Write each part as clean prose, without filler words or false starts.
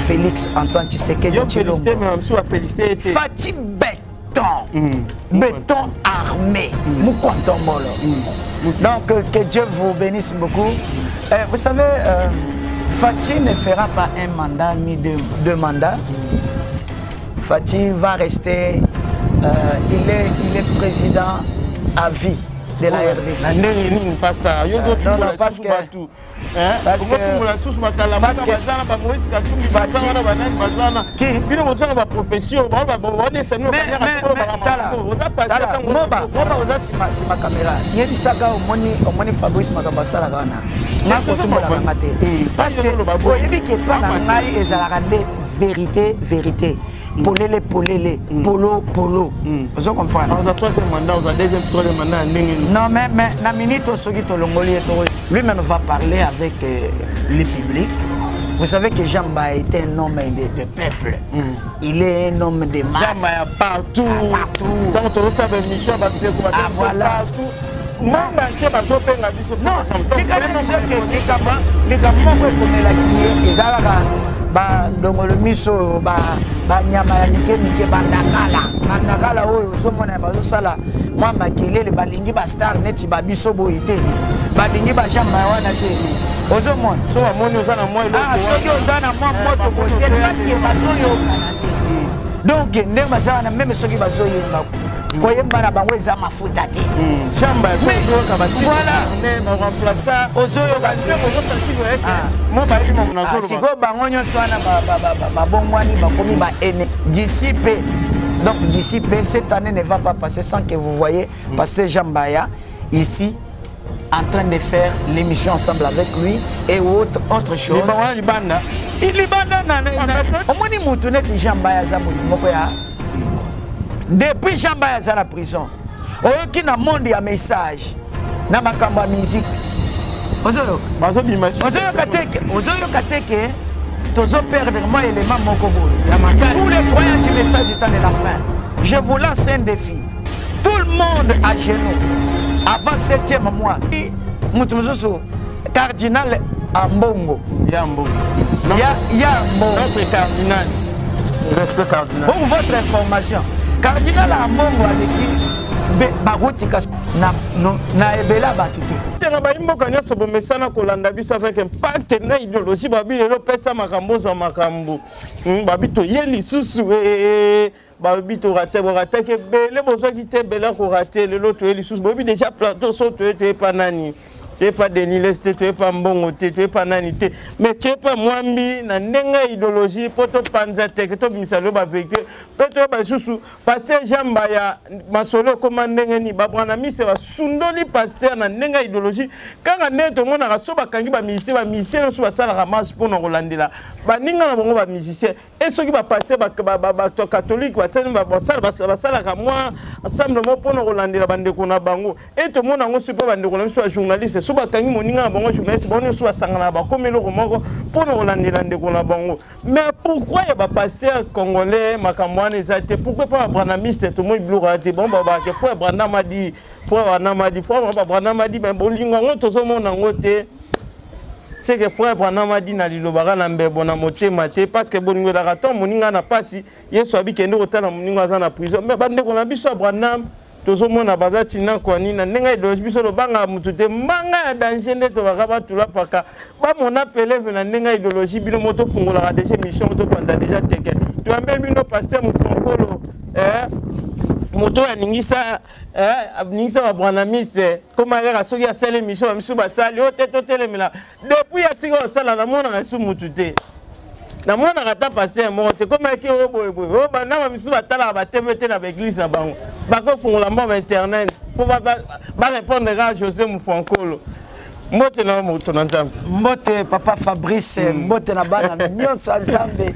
Félix Antoine Tshisekedi Tshilombo. Fati béton. Béton armé. Moukontombolo. Donc que Dieu vous bénisse beaucoup. Vous savez, Fati ne fera pas un mandat ni deux mandats. Fati va rester, il est président à vie de la RDC. Non, parce que vérité. Polele, polo. Vous comprenez? On a troisième mandat, on a troisième mandat. Non, mais la minute lui-même va parler avec le public. Vous savez que Jamba est un homme de peuple. Il est un homme de masse. Jamba est partout. Donc, on fait une mission, voilà. Non, c'est quand même sûr que les gamins comme la donc le miso nyama ya mike bandakala oyo somona bazo sala moi makelele balingi ba star neti ba biso boité balingi ba jamba wana te ozomona so bamoni ozana moi soki ozana moi moto boité laki bazoyo donc ndenge bazana même soki bazoyemba koyemba na bango eza mafuta te jamba soyoka basi voilà ne remplacer ozoyo kanzemo siko bango nyonso wana babongwani bakomi ba ene d'ici peu. Donc d'ici peu, cette année ne va pas passer sans que vous voyez Pasteur Jean Mbaya ici en train de faire l'émission ensemble avec lui et autre chose. Depuis Jean Mbaya à la prison, qui n'a monde un message na makamba musique. Ozoyo kateke tozo perdre moi élément moko boy. Tous les croyants du message du temps de la fin. Je vous lance un défi. Tout le monde à genoux avant 7e mois. Mutumozo cardinal Ambongo. Yambongo. Notre cardinal. Respect cardinal. Pour votre information, cardinal Ambongo a écrit bagotika na ebela batuté. Na baimboka nyonso bomesana kolanda biso avec impact na idéologie babi lelo pesa makambo zo makambo babito yeli susu babito rate ke bele bozo kite bela ko rate lelo to yeli susu bobi déjà plateau so to pas nani. Tu n'es pas Denileste, tu n'es pas Mbongo, tu n'es pas Nanité, mais tu n'es pas Mwambi, na nenga idéologie, poto panzate, que tu misalo ba véhicule, peut-être ba susu, pasteur Jambaya, masolo commandé ni babrana mise ba sundoli pasteur na nenga idéologie, quand on est tout le monde a soba kangi ba musicien no soba sala ramage pour no Rolandela, ba ninga na bongo ba musicien, et ceux qui va passer ba catholique, ba tene ba sala ka moi ensemble mo pour no Rolandela bande ko na bango, et tout le monde a ngo support bande ko na so journaliste. Soba kangi moninga bango journaliste bonne soit sangana ba comme le romoko pour nous landela ndeko na bango. Mais pourquoi il y a pas pasteur congolais makamwana ezate pourquoi pas branamiste tout monde bloura te bon baba que faut branamadi faut branamadi ben bolinga ngoto zo mona ngote c'est que frère branamadi na lilobara na mbebo na motema te parce que bolingo da raton moninga na pasi yeso abi kende kotala moninga za na prison mais bande ko na biso branam tozomona bazati na kwani na nenga idéologie biso lo banga mutute manga ya danger ndeto bakaba tula paka ba mona peleve na nenga idéologie bino moto fungola déjà mission moto panza déjà teke tu ambel bino pasteur Mufrankolo moto ya ningisa ningisa ba branamiste comme ya soki ya sale mission misu basali o teto telemela depuis ya tiko sala na mona ka su mutute na mona ka ta pasteur mo te comme ki o boy o ba na misu batala ba tebete na église na bango bako fungola mba internet pour ba répondre à José Mufrankolo mbote na moto na nzambe mbote papa Fabrice mbote na bana nyonso nzambe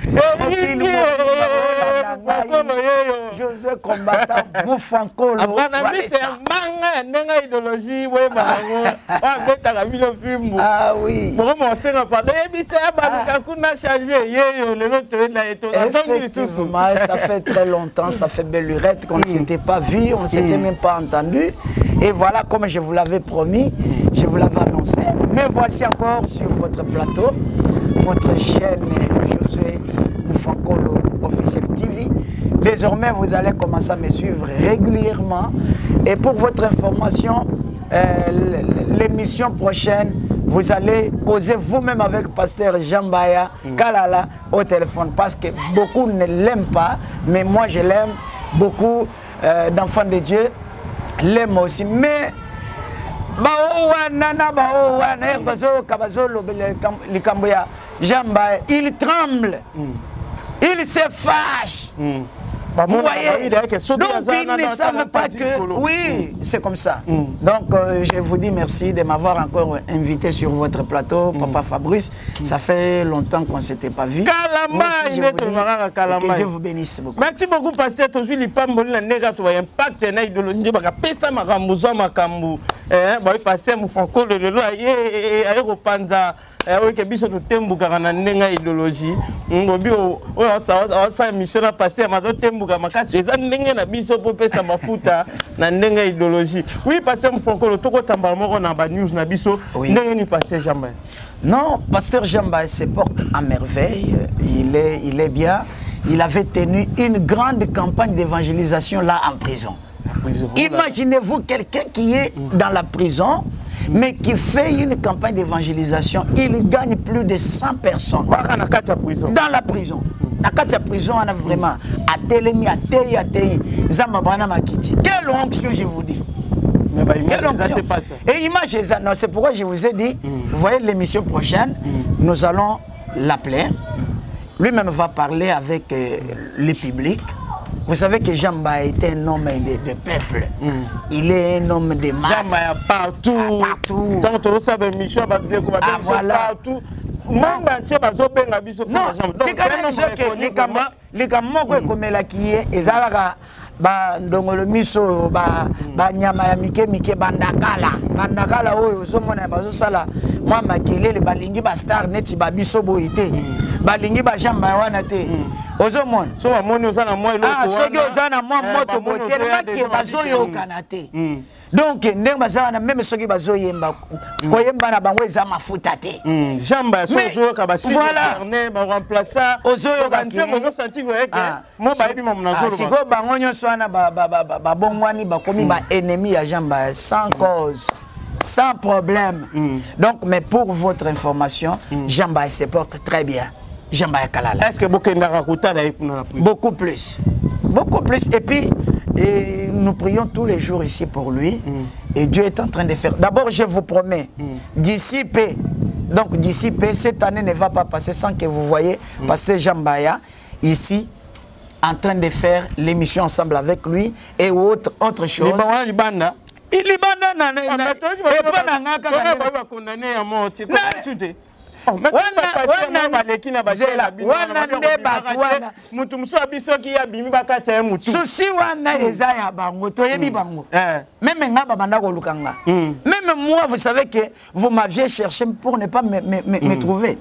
José combattant Mufrankolo branamiste manga nenga idéologie we bango ba beta ka bino film ah oui pour moi c'est pas pardon ebisa baluka kuna changer yeyo lelo to na eto ça fait très longtemps ça fait belle lurette qu'on ne s'était pas vu on ne s'était même pas entendu et voilà comme je vous l'avais promis je vous l'avais annoncé. Mais voici encore sur votre plateau votre chaîne José Moufankolo Officiel TV. Désormais, vous allez commencer à me suivre régulièrement. Et pour votre information, l'émission prochaine, vous allez causer vous-même avec Pasteur Jean-Baya Kalala au téléphone. Parce que beaucoup ne l'aiment pas, mais moi je l'aime. Beaucoup d'enfants de Dieu l'aiment aussi. Mais Jean-Baya, il tremble. Il se fâche. Vous voyez, donc ils ne savent pas que... Oui, c'est comme ça. Donc je vous dis merci de m'avoir encore invité sur votre plateau, Papa Fabrice. Ça fait longtemps qu'on ne s'était pas vu. Que Dieu vous bénisse beaucoup. Merci beaucoup, Pasteur. Aujourd'hui, les femmes ont un impact dans l'idéologie. Oui, que biso tembuka na nenga idéologie ngobi o sa mission na passé ma tembuka makasi eza ndenge na biso po pesa mafuta na nenga idéologie. Oui, Pasteur Moufankolo toko tambala moko na ba news na biso ndenge ni Pasteur Jean-Baya. Non, Pasteur Jean-Baya se porte à merveille, il est bien. Il avait tenu une grande campagne d'évangélisation là en prison. Imaginez-vous quelqu'un qui est dans la prison, mais qui fait une campagne d'évangélisation. Il gagne plus de 100 personnes dans la prison. Dans la prison, on a vraiment Atelemi, Atei, Zamabana Makiti. Quelle onction, je vous dis. Et imagine, non, c'est pourquoi je vous ai dit, vous voyez l'émission prochaine, nous allons l'appeler. Lui-même va parler avec le public. Vous savez que Jean-Baya est un homme de peuple. Il est un homme de masse. Jean-Baya partout. Partout. Tant que vous savez, Michel va dire qu'on va partout. Non, c'est un les gamins comme la qui est, et Zaraga, ndongolo miso, nyama ya mike bandakala oyo somona bazo sala moi makelele balingi ba star neti ba biso boité balingi ba Jean-Baya wana te ozomona so amoni ozana moi eloko soki ozana moi moto boté make bazo yokana te. Donc ndenge bazana même soki bazo yemba koyemba na bango eza mafuta te. Jean-Baya sojo ka ba sur internet ba remplacer ozoyo ba ntie mozo senti ko eke mo ba ebi mo nazo si go bango nyonso wana ba bongwani ba komi ba ennemi ya Jean-Baya sans cause, sans problème. Donc mais pour votre information, Jean-Baya se porte très bien. Jean-Baya Kalala. Est-ce que beaucoup plus. Beaucoup plus. Et puis nous prions tous les jours ici pour lui. Et Dieu est en train de faire. D'abord, je vous promets, d'ici peu, donc d'ici peu, cette année ne va pas passer sans que vous voyez Pasteur Jean-Baya ici en train de faire l'émission ensemble avec lui et autre chose. Souci wana eza ya bango toyebi bango. Même nga babanda ko lukanga. Même moi vous savez que vous m'aviez cherché pour ne pas me trouver.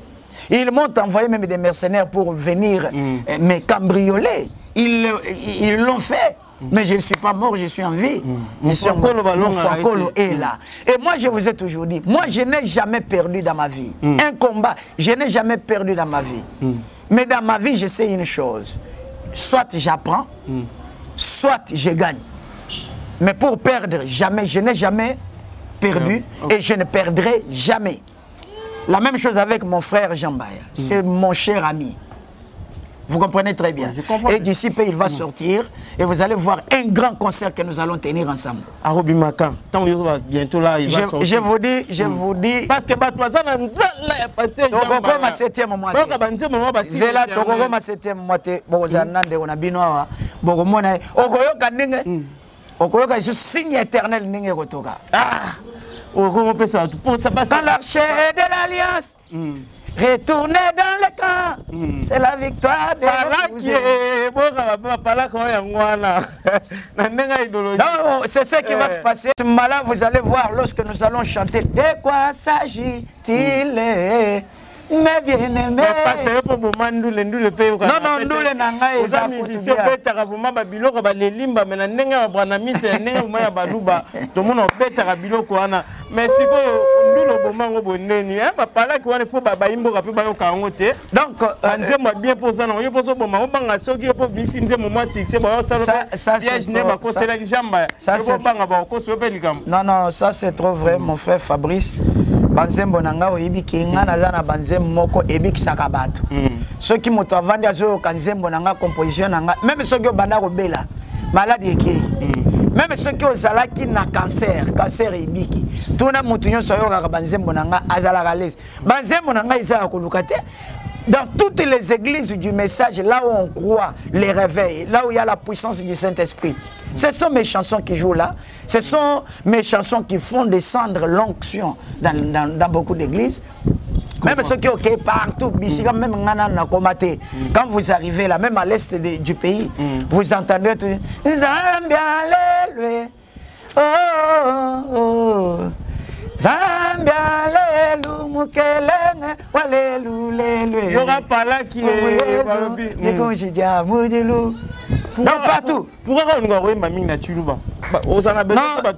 Ils m'ont envoyé même des mercenaires pour venir me cambrioler. Ils l'ont fait. Mais je ne suis pas mort, je suis en vie. Moufankolo est là. Et moi, je vous ai toujours dit, moi, je n'ai jamais perdu dans ma vie. Un combat, je n'ai jamais perdu dans ma vie. Mais dans ma vie, je sais une chose. Soit j'apprends, soit je gagne. Mais pour perdre, jamais, je n'ai jamais perdu et je ne perdrai jamais. La même chose avec mon frère Jean-Baya. C'est mon cher ami. Vous comprenez très bien. Et d'ici peu, il va sortir et vous allez voir un grand concert que nous allons tenir ensemble. Bientôt là, il va sortir. Je vous dis. Parce que quand l'archer de l'Alliance retournez dans le camp, c'est la victoire de c'est ce qui va se passer. Là, vous allez voir lorsque nous allons chanter. De quoi s'agit-il? mais bien aimé. Parce pour moment ndule pe. Non, ndule na ngai eza musicien betaka vraiment ba biloko ba lelimba mais na ndenga bwana mise ndenga moya baluba to mona betaka biloko wana mais sikoyo ndule bomango boneni ba pala ki wana faut ba imboka pe ba yoka ngo te. Donc nzemba bien pour ça non yo poso boma obanga soki yo po bisi nzemba moi succès ba ça piège ne ba kosela ki jamba yo banga ba koso pe likam. Non, ça c'est trop vrai mon frère Fabrice. Banzembo nanga oyibi kinga naza na banzembo moko ebikisaka bato. Ceux qui moto avandi azo kanzembo nanga composition nanga même ceux qui obanda kobela maladie eke. Même ceux qui ozalaki na cancer ebiki. Tuna moto nyonso yo ka banzembo nanga azala galès. Banzembo nanga isa koluka te. Dans toutes les églises du message, là où on croit les réveils, là où il y a la puissance du Saint-Esprit, ce sont mes chansons qui jouent là. Ce sont mes chansons qui font descendre l'onction dans beaucoup d'églises. Même ceux qui sont okay, partout, même quand vous arrivez là, même à l'est du pays, vous entendez tout. Il y aura pas là qui est non, partout. Pourquoi on va voir mamie na Tuluba? Aux anabes, parce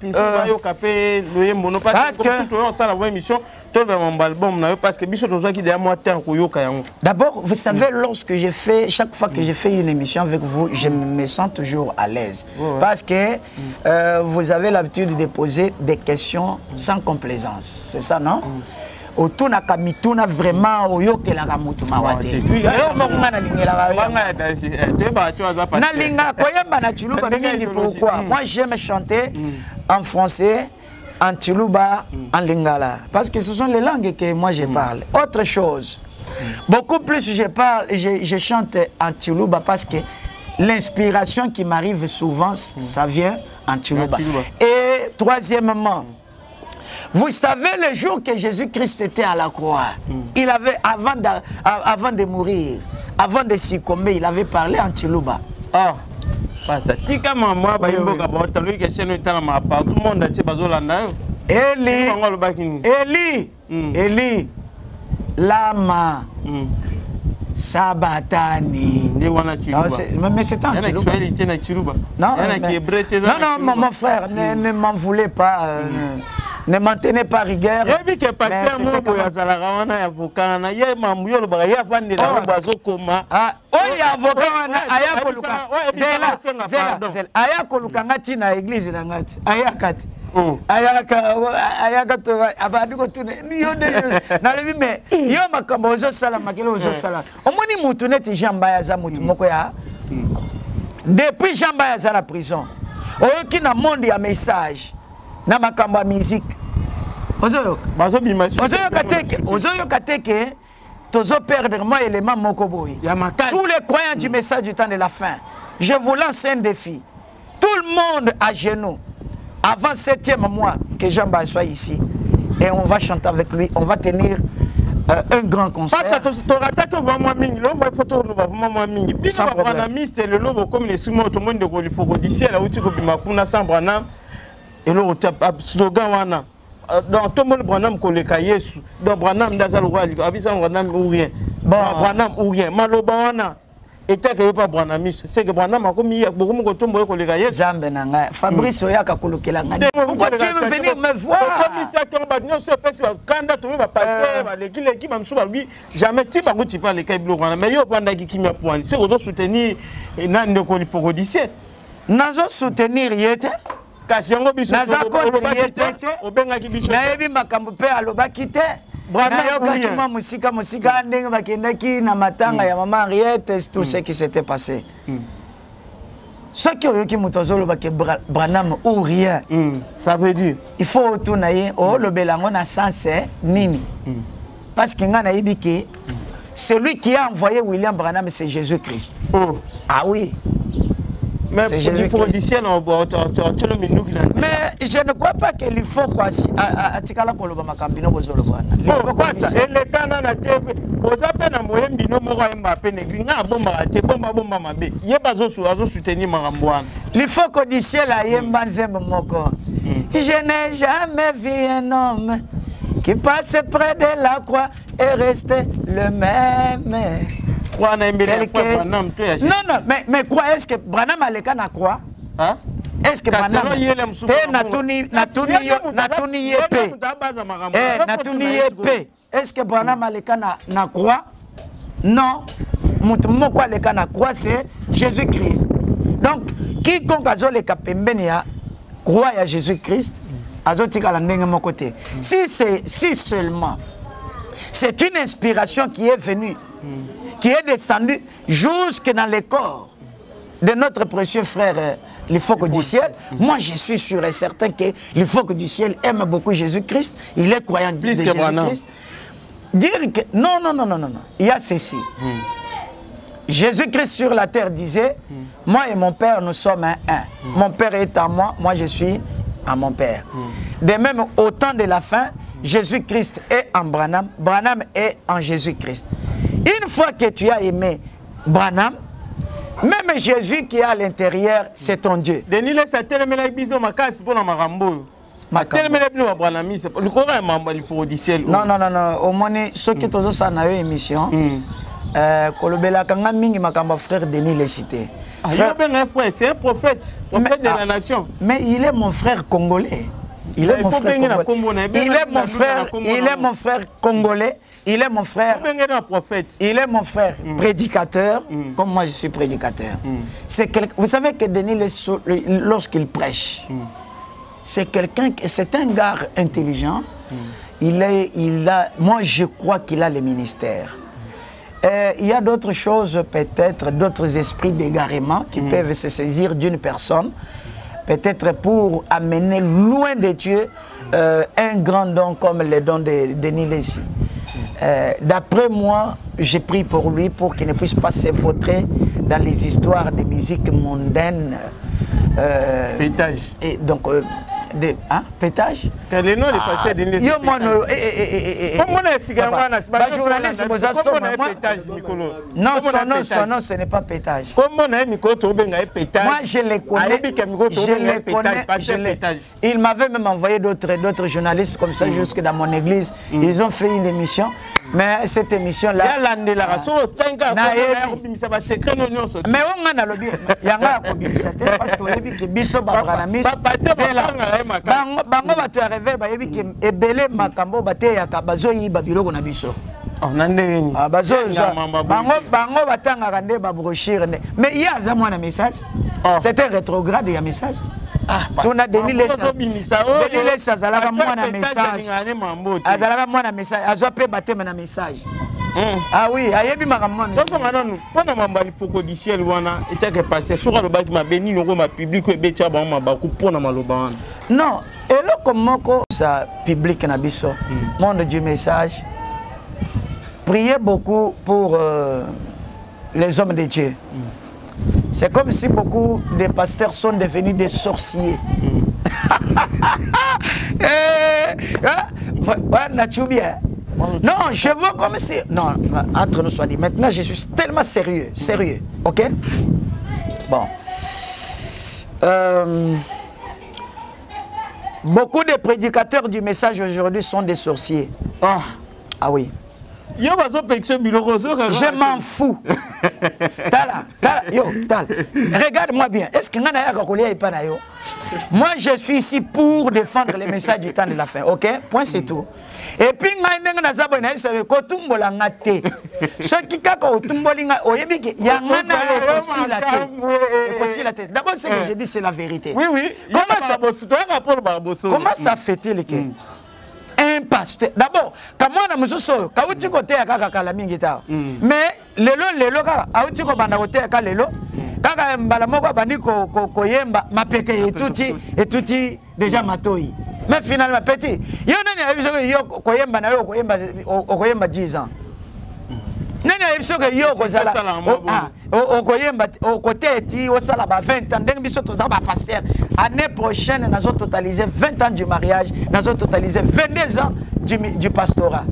que on ça la émission, tout mon album parce que biso toza qui derrière moi tant koyoka yango. D'abord, vous savez, lorsque j'ai fait, chaque fois que j'ai fait une émission avec vous, je me sens toujours à l'aise. Parce que vous avez l'habitude de poser des questions sans complaisance. C'est ça, non? Autour na kamituna vraiment oyoke la kamutu mawate. Yo mokuma na lingela ba. Na linga koyemba na Tuluba mingi pourquoi? Moi j'aime chanter en français, en Tuluba, en lingala parce que ce sont les langues que moi je parle. Autre chose. Beaucoup plus je chante en Tuluba parce que l'inspiration qui m'arrive souvent ça vient en Tuluba. Et troisièmement, vous savez, le jour que Jésus-Christ était à la croix, il avait, avant de mourir, avant de succomber, il avait parlé en Tuluba. Ah, ça. Tika maman, ba imboka ba talu ke cheno itala ma pa tout le monde ati bazolanda yo. Eli, lama, sabatani. Mais c'est en Tuluba. Non, mon frère, ne m'en voulez pas. Ne maintenez pas rigueur. Depuis Jamba ya la prison, qui na monde ya message. Na makamba musique ozoyo kateke tozo perdre moi élément moko boy. Tous les croyants du message du temps de la fin, je vous lance un défi. Tout le monde à genoux avant 7e mois que Jamba soit ici et on va chanter avec lui, on va tenir un grand concert. Et le slogan wana donc tout le monde Branham koleka Yesu donc Branham ndazalo roi abisa Branham ou rien Branham ou rien maloba wana et tant que pas Branhamis c'est que Branham a commis beaucoup de tombo koleka Yesu Zambe nanga Fabrice oyaka kolokela ngani pourquoi tu veux venir me voir comme ça quand ba nyo se pesi kanda to ba pasteur ba l'équipe ba msuba lui jamais ti ba kuti parler kai blo wana mais yo panda ki kimia point c'est ozo soutenir na ndeko li fokodicien nazo soutenir yete Kasyango biso nayebi makambo pe alobaki te nayokaki mwa musika ndenge bakendaki na matanga ya mama Henriette tout ce qui s'était passé soki oyoki moto azolobaki Branham ou rien ça veut dire il faut otuna ye olobela ngo na sens nini parce que nga nayebi ke celui qui a envoyé William Branham c'est Jésus-Christ. Ah oui. Mais je ne crois pas qu'il faut quoi si atikala koloba makambino bozolobana. Il faut que d'ici là yemba nzembo moko. Je n'ai jamais vu un homme qui passe près de la croix est resté le même. Croix na mbele Quelqu'un- Non, non, mais quoi est-ce que Branham a le cas na croix? Hein? Est-ce que Branham te natuni yepe? Natuni yepe. Est-ce que Branham a le cas na croix? Non. Mon quoi le cas na croix c'est Jésus-Christ. Donc quiconque a le cas pembeni ya croix ya Jésus-Christ, azotika la ndenge mon côté. Si seulement c'est une inspiration qui est venue, qui est descendue jusque dans le corps de notre précieux frère l'Iphoque du ciel. Moi, je suis sûr et certain que l'Iphoque du ciel aime beaucoup Jésus-Christ. Il est croyant de Jésus-Christ. Dire que non, il y a ceci. Jésus-Christ sur la terre disait, moi et mon Père, nous sommes un. Mon Père est à moi, moi je suis à mon Père. De même, au temps de la fin, Jésus-Christ est en Branham, Branham est en Jésus-Christ. Une fois que tu as aimé Branham, même Jésus qui est à l'intérieur, c'est ton Dieu. Denis laisse à telle ma casse pour la marambo. Ma telle Branham, c'est le courant il faut du ciel. Non, au moins, ceux qui ont ça dans émission, Kolobela Kanga Mingi Makamba frère Denis les cité. C'est un prophète de la nation. Mais il est mon frère congolais. Il est mon frère congolais. Il est mon frère congolais. Il est mon frère. Il est mon frère prédicateur, comme moi je suis prédicateur. Vous savez que Denis, lorsqu'il prêche, c'est quelqu'un, c'est un gars intelligent. Moi je crois qu'il a le ministère. Il y a d'autres choses, peut-être, d'autres esprits d'égarement qui peuvent se saisir d'une personne, peut-être pour amener loin de Dieu un grand don comme le don de Denis Lessi. D'après moi, j'ai pris pour lui pour qu'il ne puisse pas s'effondrer dans les histoires de musique mondaine. Pétage. Et donc, pétage? Le nom est passé de Lessi. Non, son nom, ce n'est pas pétage. Moi, je les connais. Il m'avait même envoyé d'autres journalistes comme ça jusque dans mon église. Ils ont fait une émission. Mais cette émission-là... Mais on a lobby. Il y a un parce que Bisso Babranamis, c'est là. Bango va te arriver, ba yebi ke ebele makambo bate ya kabazo yi babiloko na biso. Oh nandeni. Bazo bango batanga rande ba brochure ne. Mais il y a za mwana message. C'est un rétrograde ya message. On a Denis les azalaka mwana message. Azalaka mwana message, azwa pe batema na message. Ah oui, ayebi makambo. Donc maintenant, pendant mambali foko du ciel wana était que passé sur le bâtiment ma béni no ma public e betia ba ma ba ku pona maloba. Non, et là comme ça public na biso. Monde du message. Priez beaucoup pour les hommes de Dieu. C'est comme si beaucoup de pasteurs sont devenus des sorciers. Non, je vois comme si... Non, entre nous soit dit. Maintenant, je suis tellement sérieux. Sérieux. OK? Bon. Beaucoup de prédicateurs du message aujourd'hui sont des sorciers. Ah oui. Je m'en fous. Regarde-moi bien. Est-ce que moi je suis ici pour défendre les messages du temps de la fin. Ok? Point, c'est tout. Et puis, d'abord, ce que je dis, c'est la vérité. Oui, oui. Comment ça fait-il que un pasteur d'abord comme on a mususo kauti côté ya kaka kala mingi ta mais lelo kaka auti ko banda côté ya kala lelo kaka mbala moko bandi ko yemba mapeke etuti déjà matoi mais finalement petit yo nani abiso yo ko yemba na yo ko yemba 10 ans nani abiso yo ko sala okoyemba okoteti osala ba 20 ans ndenge biso toza ba pasteur année prochaine nazo totaliser 20 ans du mariage nazo totaliser 22 ans du pastorat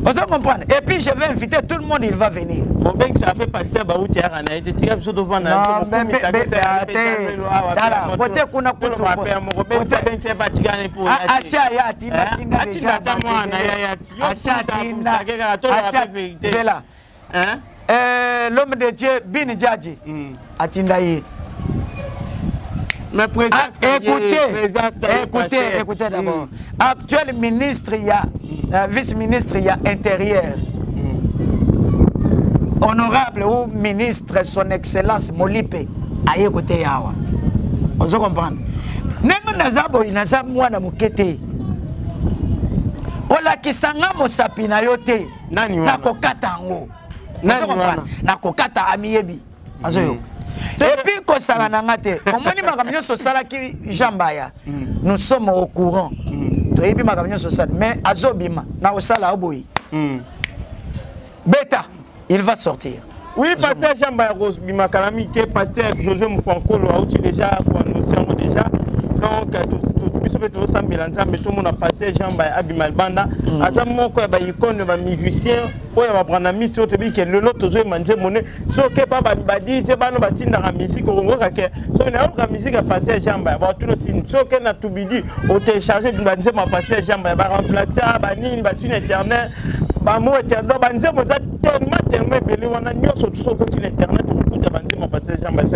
Vous comprenez? Et puis je vais inviter tout le monde, il va venir. Mon ben ça fait passer à Baouti à Rana. Je tire sur devant la. Non, mais côté qu'on a pour toi. L'homme de Dieu, Bin Djadji, Atindaye. Mais écoutez d'abord. Actuel ministre, il y a vice-ministre, il y a intérieur. Honorable ou ministre, son excellence Molipe, aïe écoutez yawa. On se comprend. Nengo nazabo inazab mwana mukete. Kola kisanga mosapina yote. Nani wana? Na kokata ngo. Na kokata amiebi. Azoyo. Et puis, quand ça va n'angate, on m'a dit que ce sala qui jambaya. Nous sommes au courant. Et puis, ma ce sala, mais azobima, na osala oboyi. Beta, il va sortir. Oui, pasteur Jambaya Rose bima calamité, pasteur Jojo Moufankolo a aussi déjà annoncé déjà. Donc tout ça mélange, mais tout le monde a passé Jambaya Abimal Banda. Azamo ko ba icône ba musicien, ko ya ba prendre mission te bi que le lot toujours manger monnaie. So que pas ba di te ba no ba tinda la musique ko ngo ka ke. So na ka musique a passé Jambaya. Ba tout no sin. So que na tubidi au télécharger ba nze ma passé Jambaya ba remplacer ba nini ba sur internet. Ba mo éternel ba nze mo za tellement belé wana nyoso tout so ko sur internet ko ta ba nze ma passé Jambaya.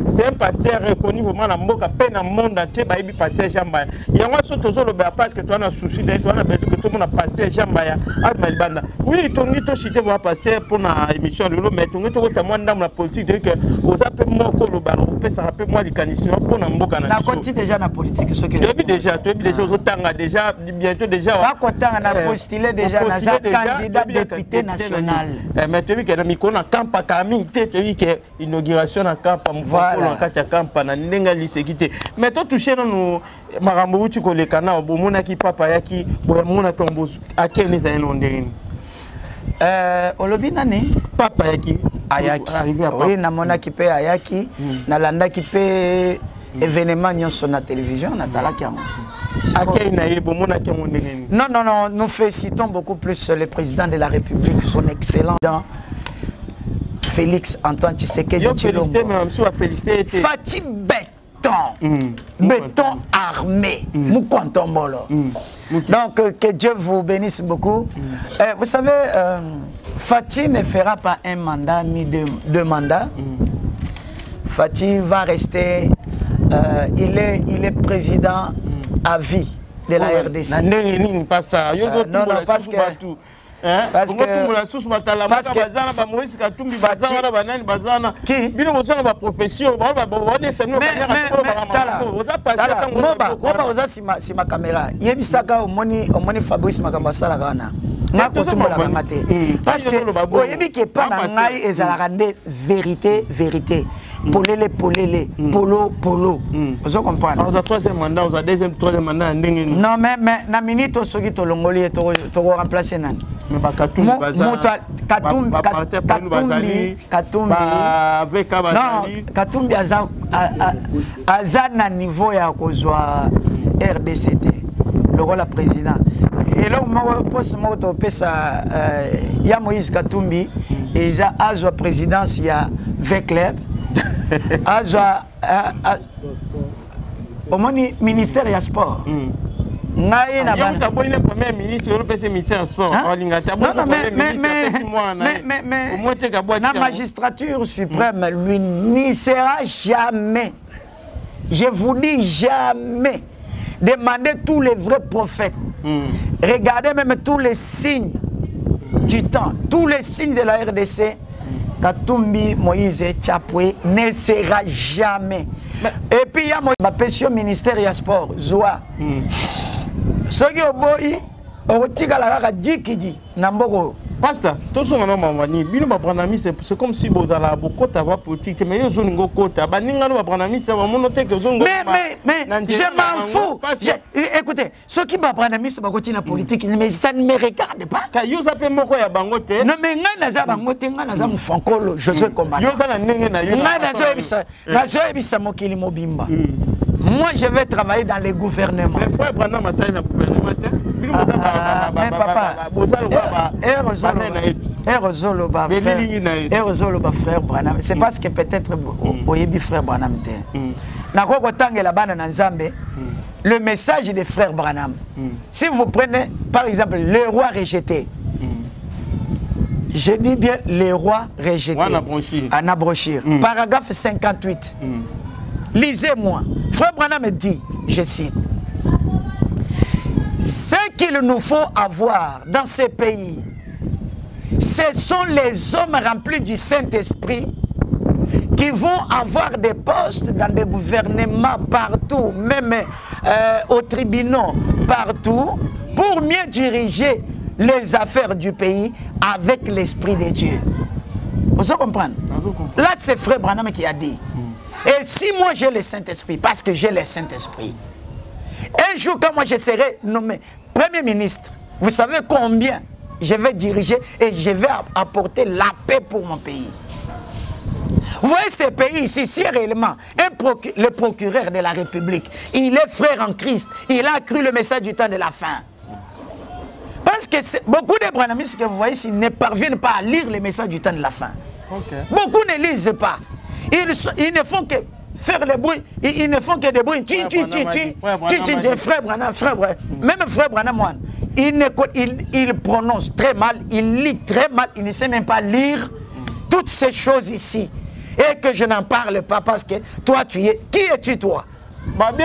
C'est un pasteur reconnu vraiment na mboka pe na monde entier ba ibi passé Jambaya. Yango so toujours le parce que toi na souci d'être toi na besoin que tout le monde a passé Jambaya Abimal Banda. Oui, tongi to cité va passer pour na émission de l'eau mais tongi to ta moi dans la politique de que aux appels moi ko le ballon peut ça rappelle moi les conditions pour na mboka na. Na continue déjà na politique ce que. Tu déjà aux tanga déjà bientôt déjà. Pas content na postuler déjà na candidat député national. Mais tu vois que na miko na campa kaming te tu vois que inauguration na campa mvolo kati ya campa na ndenga lisekité. Mais to toucher nous marambo uti ko le kana bomona ki papa yaki bomona tombo akene za ndeni. Olobi nani papa yaki ayaki oui na mona ki pe ayaki na landa ki pe événement nyonso na télévision na talaki yango. Non, non, non, nous félicitons beaucoup plus le président de la République, son excellent Félix Antoine Tshisekedi Tshilombo. Fatih béton, béton armé, Moukontombolo. Donc que Dieu vous bénisse beaucoup. Vous savez, Fatih ne fera pas un mandat ni deux mandats. Fatih va rester, il est président à vie de la RDC. Non, parce que vérité. Polele, polo. Vous comprenez? On a troisième mandat, on a troisième mandat. Non, mais na minute au sogi to longoli et to remplacer nan. Mais ba Katumbi avec Kabazali. Non, Katumbi aza na niveau ya kozwa RDCT. Le rôle président. Et là moi poste moi to pesa ya Moïse Katumbi et za azwa présidence ya Vecleb. Au ministère du sport. Premier ministre sport. La magistrature suprême, lui, n'y sera jamais, je vous dis jamais, demandez tous les vrais prophètes. Regardez même tous les signes du temps, tous les signes de la RDC. Katumbi Moïse Tchapoué ne sera jamais. Et puis il y a ma pension ministère du sport, Zoa. Ce qui est beau, Pasteur, tout ce qu'on a mamani, bino ba prendre ami c'est comme si vous allez beaucoup d'avoir politique mais yo zone ngo kota ba ninga no ba prendre ami c'est ba monoté que zone mais je m'en fous. Écoutez, ceux qui ba prendre ami c'est ba continuer la politique mais ça ne me regarde pas. Ka yo zape moko ya bango te. Non mais nga na za bango te nga na za mfankolo je suis combattant. Yo za na ndenge na yo. Nga na zo ebisa mokili mobimba. Moi Moi, je vais travailler dans les gouvernements. Mais frère Branham a ça dans le gouvernement. Mais papa, frère Branham. C'est parce que peut-être Oyebi frère Branham était. Le message des frères Branham. Si vous prenez par exemple les rois rejetés. Je dis bien les rois rejetés. Anna Brochir. Paragraphe 58. Lisez-moi. Frère Branham me dit, je cite, ce qu'il nous faut avoir dans ces pays, ce sont les hommes remplis du Saint-Esprit qui vont avoir des postes dans des gouvernements partout, même aux tribunaux, partout, pour mieux diriger les affaires du pays avec l'Esprit de Dieu. Vous comprenez? Là, c'est Frère Branham qui a dit. Et si moi j'ai le Saint-Esprit, parce que j'ai le Saint-Esprit, un jour quand moi je serai nommé Premier ministre, vous savez combien je vais diriger et je vais apporter la paix pour mon pays. Vous voyez ce pays ici, si réellement le procureur de la République, il est frère en Christ, il a cru le message du temps de la fin. Parce que beaucoup de branhamistes que vous voyez ici ne parviennent pas à lire le message du temps de la fin. Beaucoup ne lisent pas. Ils ne font que faire le bruit, ils ne font que des bruits. Frère Branham, même frère Branham, il prononce très mal, il lit très mal, il ne sait même pas lire toutes ces choses ici. Et que je n'en parle pas parce que toi tu es. Qui es-tu toi? Attends,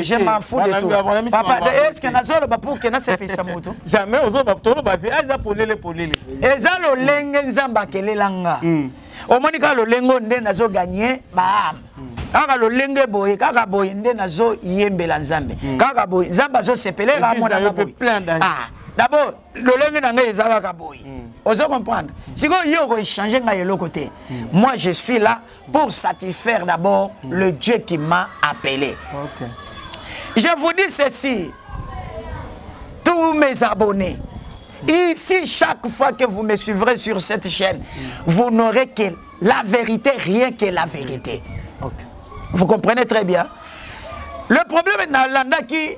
je m'en fous de tout. Papa, est-ce que nous avons pour que nous seppions jamais aux autres, au Monica le lengo nde nazo gagné baam kaka lo lenge boye kaka boye nde nazo yembela nzambe kaka boye nzamba zo sepele ka mona na boye d'abord le lenge na ngai ezaka ka boye ozo comprendre si ko yo ko changer ngai le côté moi je suis là pour satisfaire d'abord le Dieu qui m'a appelé. Je vous dis ceci, tous mes abonnés. Ici, chaque fois que vous me suivrez sur cette chaîne, vous n'aurez que la vérité, rien que la vérité. Vous comprenez très bien. Le problème est dans l'anda qui,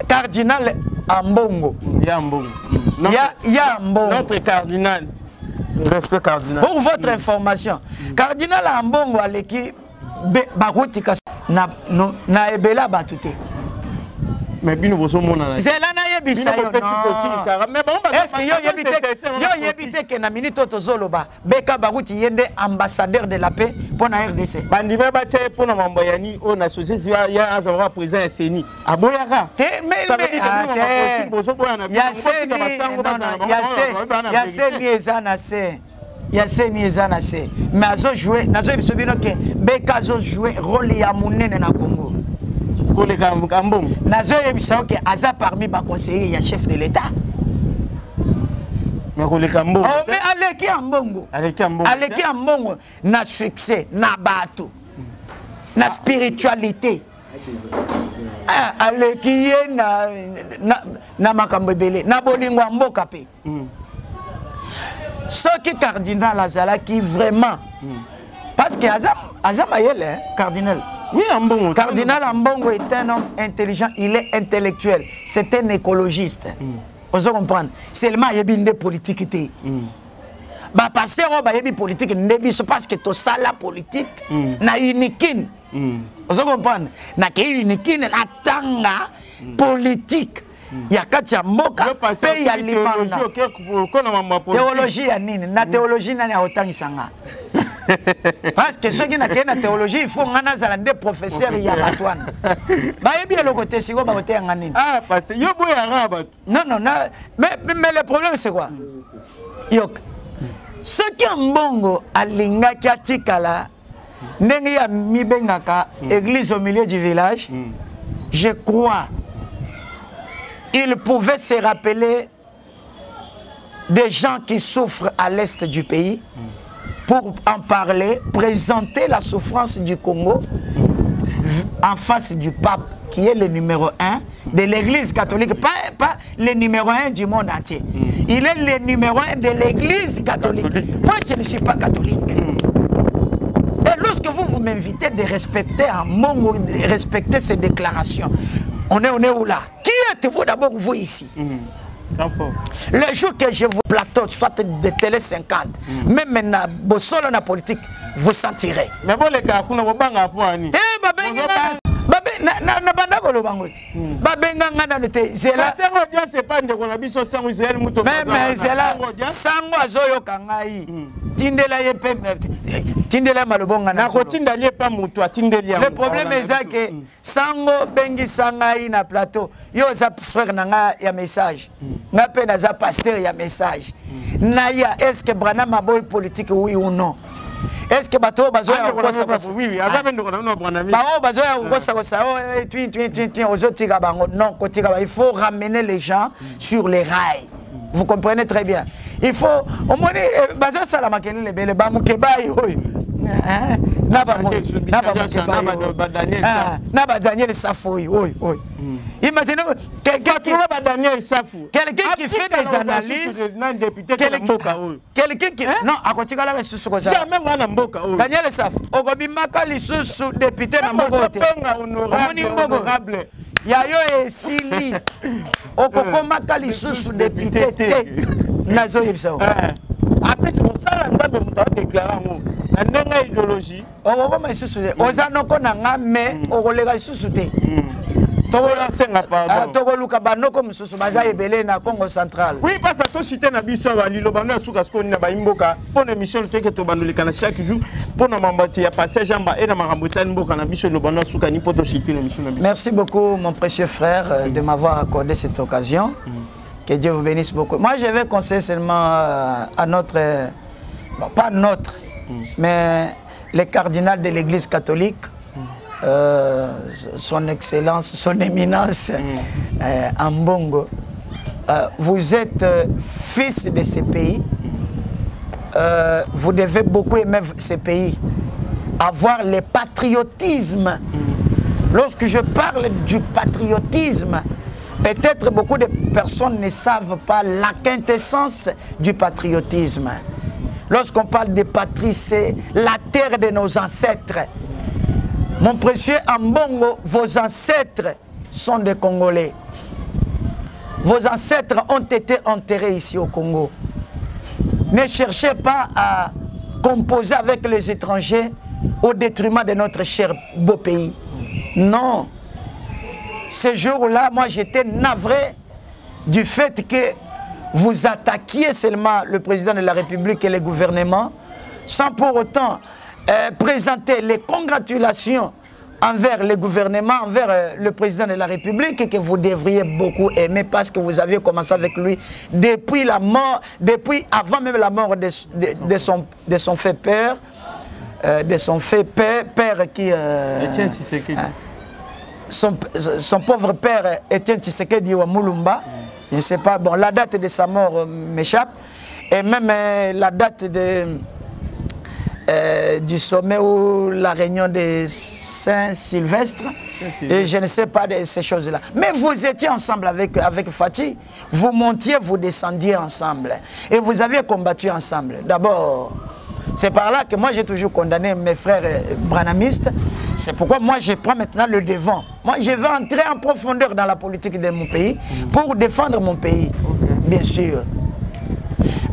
cardinal Ambongo. Notre cardinal. Respect cardinal. Pour votre information, cardinal Ambongo a l'équipe Baroutika na ebela batute. Mais bien vous sommes là. C'est là na yebisa yo. Est-ce que yo yebite que na minute tozoloba beka baruti yende ambassadeur de la paix pour na RDC. Bandima ba tche pour na mamboyani o na société ya azora président seni. Aboyaka. Mais azo jouer, nazo bisobino ke beka zo jouer rôle ya munene na Congo. Nazo yebisa ke aza parmi ba conseillers ya chef de l'État. Mais Kambo. Oh mais aleki ambongo. Aleki ambongo na succès, na bato. Na spiritualité. Aleki na makambo belé, na bolingo mboka pe. Ce qui est cardinal Azala qui vraiment parce que Azam Ayele, cardinal. Oui, Ambongo. Cardinal Ambongo est un homme intelligent, il est intellectuel, c'est un écologiste. On se comprend. Seulement il y a une politique. Bah pasteur on va y politique parce que tout ça la politique na uniquine. On se comprend. Na que uniquine la tanga politique. Il y a quatre moka pays alimentaire. Théologie ya nini? Na théologie nani autant isanga. Parce que ceux qui n'ont pas de théologie, il faut que des professeurs y a batouane. Bah bien le côté si vous batez en anine. Ah parce que yo boy arabe. Non mais le problème c'est quoi? Yok. Ceux qui ont bongo alinga katikala ndenge ya mibengaka église au milieu du village. Je crois il pouvait se rappeler des gens qui souffrent à l'est du pays pour en parler, présenter la souffrance du Congo en face du pape qui est le numéro 1 de l'église catholique, pas le numéro 1 du monde entier. Il est le numéro 1 de l'église catholique. Moi je ne suis pas catholique. Et lorsque vous vous m'invitez de respecter un mot, de respecter ces déclarations. On est où là? Qui êtes-vous d'abord, vous ici? Le jour que je vous plateau, soit de Télé 50, même maintenant, Bossolo na politique, vous sentirez. Mais bon, les gars, vous n'avez pas un point. C'est pas de Ronabis au sang Israël Mouto. Mais c'est là, Sango Azoyo Kangai, Tindela Yepem, Tindela Malobonga. Tindela pas Mouto, Tindela. Le problème est que Sango Bengi Sangai na plateau, yo zap frère Nanga ya message. Na peine za pasteur ya message. Naya, est-ce que Brana Maboy politique oui ou non? Est-ce que bateau bazoya kosa kosa? Oui, azabendo kona no Branami. Bao bazoya kosa kosa. Non, il faut ramener les gens sur les rails. Vous comprenez très bien. Il faut au moins bazoya sala makene le bele ba mukebai hoy. Naba Daniel Safoui. Imaginez quelqu'un qui fait des analyses. Quelqu'un qui. Non, à côté de la ressource. Daniel Safou. Ogobimaka lisusu député na Mbogote. Honorable. Yayo esili. Okokomaka lisusu député te. Nazo yebisa. Après, c'est pour ça que nous avons déclaré la idéologie. On va me soucier. On a non qu'on a mais on va les soucier. Oui, parce que si tu as besoin de chaque jour pour merci beaucoup, mon précieux frère, de m'avoir accordé cette occasion. Que Dieu vous bénisse beaucoup. Moi, je vais conseiller seulement à notre, bon, pas notre, mais le cardinal de l'Église catholique, son excellence, son éminence, Ambongo. Vous êtes fils de ce pays. Vous devez beaucoup aimer ce pays. Avoir le patriotisme. Lorsque je parle du patriotisme, peut-être beaucoup de personnes ne savent pas la quintessence du patriotisme. Lorsqu'on parle de patrie, c'est la terre de nos ancêtres. Mon précieux Ambongo, vos ancêtres sont des Congolais. Vos ancêtres ont été enterrés ici au Congo. Ne cherchez pas à composer avec les étrangers au détriment de notre cher beau pays. Non. Ce jour-là, moi j'étais navré du fait que vous attaquiez seulement le président de la République et le gouvernement sans pour autant présenter les congratulations envers le gouvernement, envers le président de la République et que vous devriez beaucoup aimer parce que vous aviez commencé avec lui depuis la mort, depuis avant même la mort de son fait père, père qui... Etienne Tshisekedi. Son pauvre père Etienne Tshisekedi wa Mulumba. Je ne sais pas, bon, la date de sa mort m'échappe. Et même la date du sommet ou la réunion de Saint-Sylvestre. Et je ne sais pas de ces choses-là. Mais vous étiez ensemble avec Fatih. Vous montiez, vous descendiez ensemble. Et vous aviez combattu ensemble. D'abord... C'est par là que moi j'ai toujours condamné mes frères branamistes. C'est pourquoi moi je prends maintenant le devant. Moi je vais entrer en profondeur dans la politique de mon pays pour défendre mon pays, bien sûr.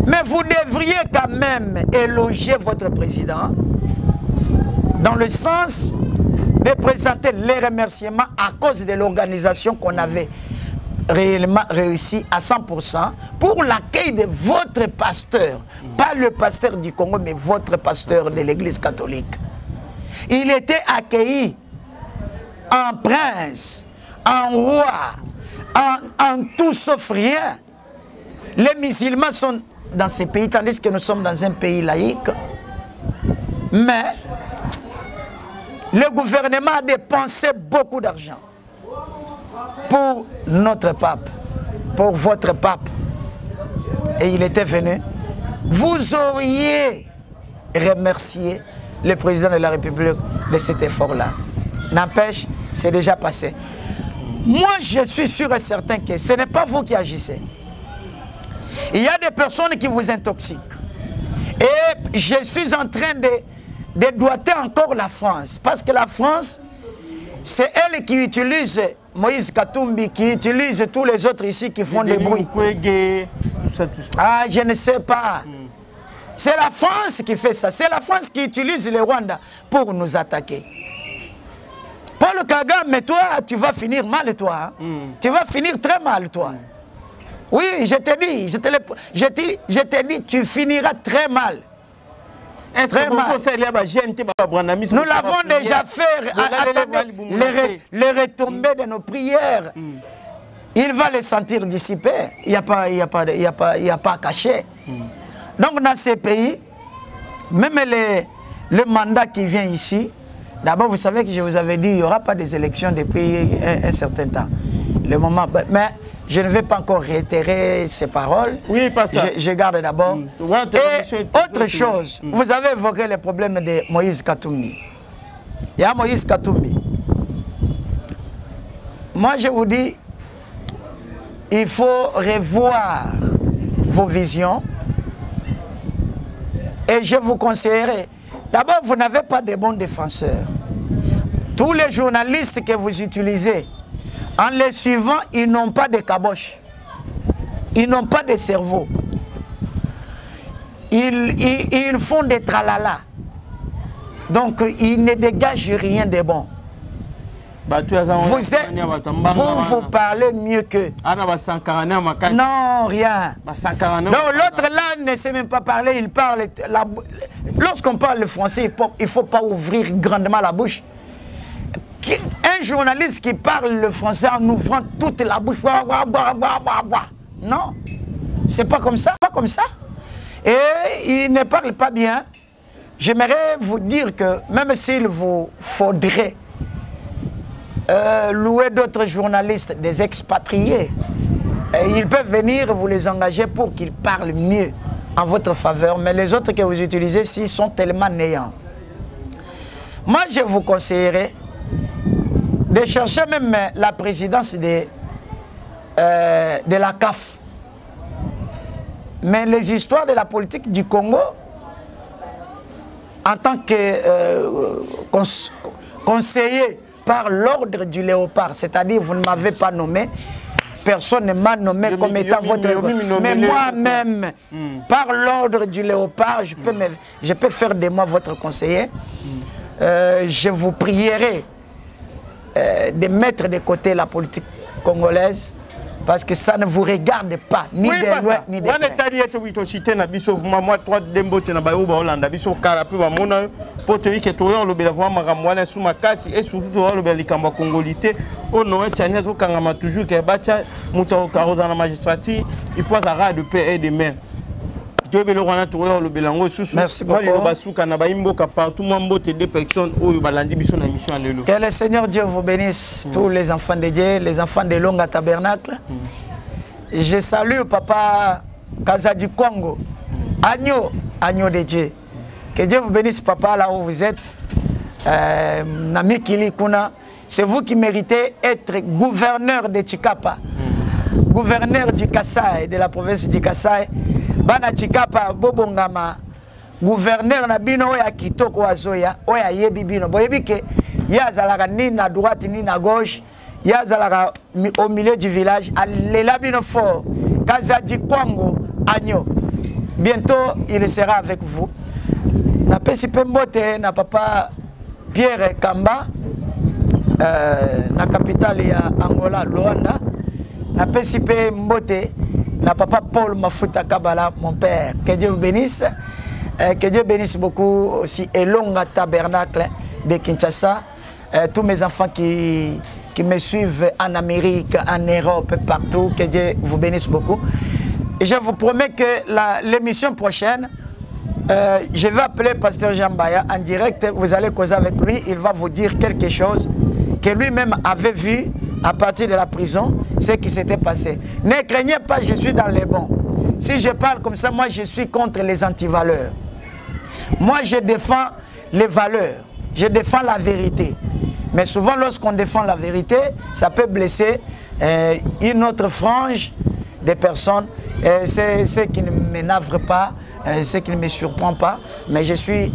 Mais vous devriez quand même élogier votre président dans le sens de présenter les remerciements à cause de l'organisation qu'on avait réellement réussi à 100% pour l'accueil de votre pasteur, pas le pasteur du Congo, mais votre pasteur de l'Église catholique. Il était accueilli en prince, en roi, en tout sauf rien. Les musulmans sont dans ces pays, tandis que nous sommes dans un pays laïque. Mais le gouvernement a dépensé beaucoup d'argent pour notre pape, pour votre pape. Et il était venu. Vous auriez remercié le président de la République de cet effort-là. N'empêche, c'est déjà passé. Moi, je suis sûr et certain que ce n'est pas vous qui agissez. Il y a des personnes qui vous intoxiquent. Et je suis en train dédouaner encore la France. Parce que la France, c'est elle qui utilise Moïse Katumbi, qui utilise tous les autres ici qui font des bruits. Tout ça. Ah, je ne sais pas. C'est la France qui fait ça. C'est la France qui utilise le Rwanda pour nous attaquer. Paul Kagame, mais toi, tu vas finir mal, toi. Hein? Tu vas finir très mal, toi. Oui, je te dis, je te dis, tu finiras très mal. Très mal. Nous l'avons déjà fait. Les retombées de nos prières. Il va les sentir dissipés. Il n'y a pas caché. Donc dans ces pays, même le mandat qui vient ici, d'abord vous savez que je vous avais dit il n'y aura pas des élections depuis un certain temps. Le moment, mais je ne vais pas encore réitérer ces paroles. Oui, pas ça. Je garde d'abord. Et autre chose, vous avez évoqué le problème de Moïse Katumbi. Il y a Moïse Katumbi. Moi je vous dis, il faut revoir vos visions. Et je vous conseillerais, d'abord, vous n'avez pas de bons défenseurs. Tous les journalistes que vous utilisez, en les suivant, ils n'ont pas de caboche. Ils n'ont pas de cerveau. Ils font des tralala. Donc, ils ne dégagent rien de bon. Vous parlez mieux qu'eux. Non, rien. Non, l'autre là ne sait même pas parler, il parle. Lorsqu'on parle le français, il ne faut pas ouvrir grandement la bouche. Un journaliste qui parle le français en ouvrant toute la bouche. Non, c'est pas comme ça. Pas comme ça. Et il ne parle pas bien. J'aimerais vous dire que même s'il vous faudrait louer d'autres journalistes, des expatriés, ils peuvent venir vous les engager pour qu'ils parlent mieux en votre faveur, mais les autres que vous utilisez ici sont tellement néants. Moi, je vous conseillerais de chercher même la présidence de la CAF. Mais les histoires de la politique du Congo, en tant que conseiller par l'ordre du léopard, c'est-à-dire vous ne m'avez pas nommé, personne ne m'a nommé comme étant votre... Mais moi-même, par l'ordre du léopard, je peux faire de moi votre conseiller. Je vous prierai de mettre de côté la politique congolaise, parce que ça ne vous regarde pas, ni de loin, ni de près. Merci beaucoup. Que le Seigneur Dieu vous bénisse, tous les enfants de Dieu, les enfants de Longa Tabernacle. Je salue Papa Kazadi Kwango, agneau de Dieu. Que Dieu vous bénisse, Papa, là où vous êtes. Nami Kili Kuna, c'est vous qui méritez être gouverneur de Chikapa, gouverneur du Kasaï, de la province du Kasaï. Bana Chikapa Bobongama, gouverneur na bino oya kitoko azoya, oya yebi bino. Boyebi ke yazalaka ni na droite ni na gauche, yazalaka au milieu du village, alela bino fort. Kazadi Kwango agneau. Bientôt il sera avec vous. Na pesi pembote na papa Pierre Kamba, na capitale ya Angola, Luanda. Na pesi pembote na papa Paul Mafuta Kabala, mon père. Que Dieu vous bénisse. Que Dieu bénisse beaucoup aussi Elonga Tabernacle de Kinshasa. Tous mes enfants qui me suivent en Amérique, en Europe, partout. Que Dieu vous bénisse beaucoup. Et je vous promets que l'émission prochaine, je vais appeler Pasteur Jean Baya en direct. Vous allez causer avec lui. Il va vous dire quelque chose que lui-même avait vu à partir de la prison, ce qui s'était passé. Ne craignez pas, je suis dans les bons. Si je parle comme ça, moi je suis contre les antivaleurs. Moi je défends les valeurs, je défends la vérité. Mais souvent lorsqu'on défend la vérité, ça peut blesser une autre frange de personnes. C'est ce qui ne m'énerve pas, ce qui ne me surprend pas. Mais je suis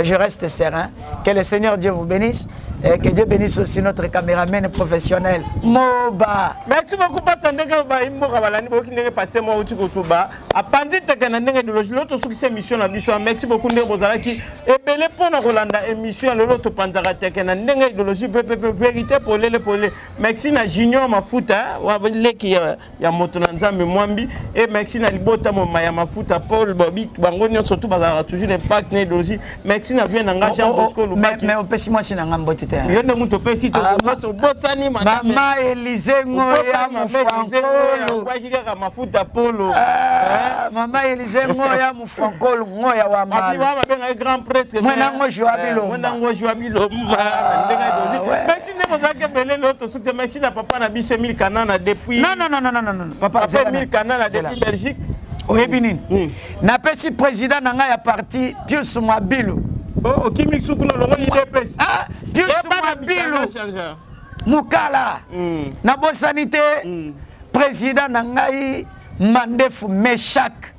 je reste serein. Que le Seigneur Dieu vous bénisse. Et que Dieu bénisse aussi notre caméraman professionnel. Moba. Merci beaucoup parce que ndenge ba imbo kabalani boki ndenge passer moi uti kotuba. Apandi tekana ndenge de l'autre succès mission na biso. Merci beaucoup ndenge bozalaki ebele pona kolanda émission l'autre panzaka tekana ndenge idéologie vérité pour les. Merci na Junior Mafuta wa leki ya moto na nzambe mwambi et merci na libota moma ya Mafuta Paul Bobby bango nyonso surtout bazala toujours l'impact na idéologie. Merci na bien na Jean Bosco Lubaki. Mais au pessimoi sinanga mbote. Yonde muto pesi to bosani madame Mama Elise Ngoya Mufankolo kwa kika Mafuta Polo Mama Elise Ngoya Mufankolo Ngoya wa mama abi wa benga grand prêtre mwana ngo Joabilo mwana ngo Joabilo ndenga dozi merci ndeko zake belele auto succès merci na papa na biso Emile Kanana depuis non papa Emile Kanana depuis Belgique oyebinini na pesi président na nga ya parti Pius Mwabilo. Oh, Kimi Sukuno longo IDPS. Ah, Pius Mwabilo. Mukala. Na bo sanité. Président Nangai Mandefu Meshak.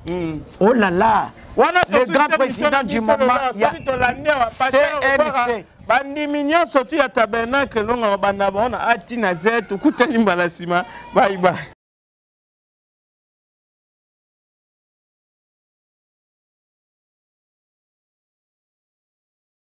Oh là là. Le grand président du moment. CNC. Bandi mignon sorti à tabernacle longa banda bona ati na zetu kutali mbalasima. Bye bye.